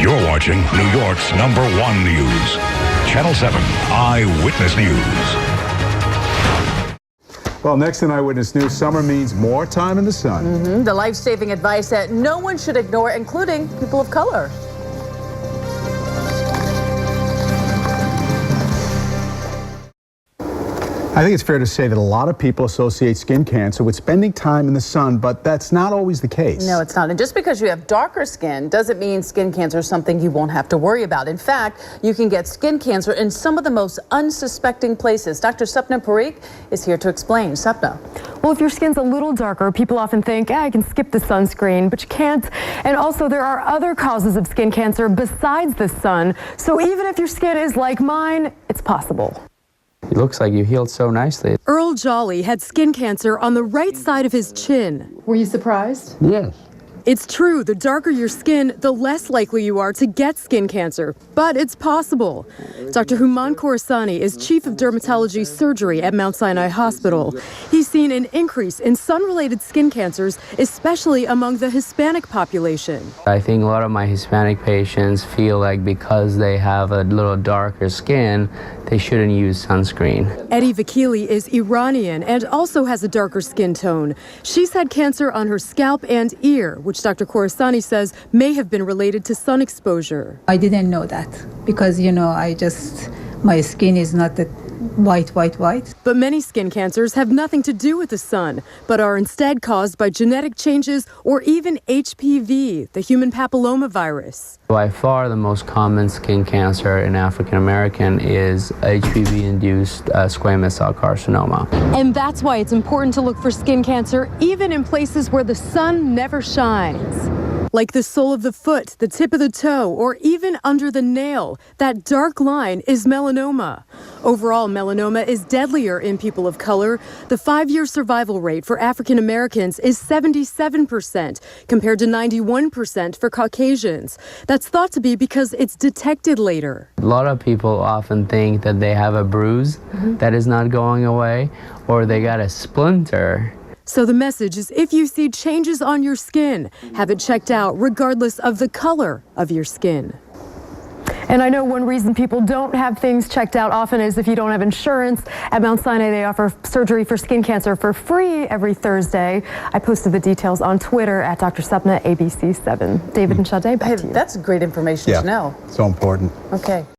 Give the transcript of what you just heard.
You're watching New York's #1 news. Channel 7 Eyewitness News. Well, next in Eyewitness News, summer means more time in the sun. The life-saving advice that no one should ignore, including people of color. I think it's fair to say that a lot of people associate skin cancer with spending time in the sun, but that's not always the case. No, it's not. And just because you have darker skin doesn't mean skin cancer is something you won't have to worry about. In fact, you can get skin cancer in some of the most unsuspecting places. Dr. Sapna Parikh is here to explain. Sapna. Well, if your skin's a little darker, people often think, I can skip the sunscreen, but you can't. And also, there are other causes of skin cancer besides the sun. So even if your skin is like mine, it's possible. It looks like you healed so nicely. Earl Jolly had skin cancer on the right side of his chin. Were you surprised? Yes. It's true, the darker your skin, the less likely you are to get skin cancer. But it's possible. Dr. Hooman Khorasani is Chief of Dermatologic Surgery at Mount Sinai Hospital. He's seen an increase in sun-related skin cancers, especially among the Hispanic population. I think a lot of my Hispanic patients feel like because they have a little darker skin, they shouldn't use sunscreen. Eddie Vakili is Iranian and also has a darker skin tone. She's had cancer on her scalp and ear, which Dr. Khorasani says may have been related to sun exposure. I didn't know that because, my skin is not that white. But many skin cancers have nothing to do with the sun, but are instead caused by genetic changes or even HPV, the human papillomavirus. By far the most common skin cancer in African American is HPV-induced squamous cell carcinoma. And that's why it's important to look for skin cancer even in places where the sun never shines. Like the sole of the foot, the tip of the toe, or even under the nail. That dark line is melanoma. Overall, melanoma is deadlier in people of color. The 5-year survival rate for African Americans is 77%, compared to 91% for Caucasians. That's thought to be because it's detected later. A lot of people often think that they have a bruise that is not going away, or they got a splinter. So the message is if you see changes on your skin, have it checked out regardless of the color of your skin. And I know one reason people don't have things checked out often is if you don't have insurance. At Mount Sinai, they offer surgery for skin cancer for free every Thursday. I posted the details on Twitter at Dr. Sapna ABC7. David and Sade, back to you. That's great information to know. So important. Okay.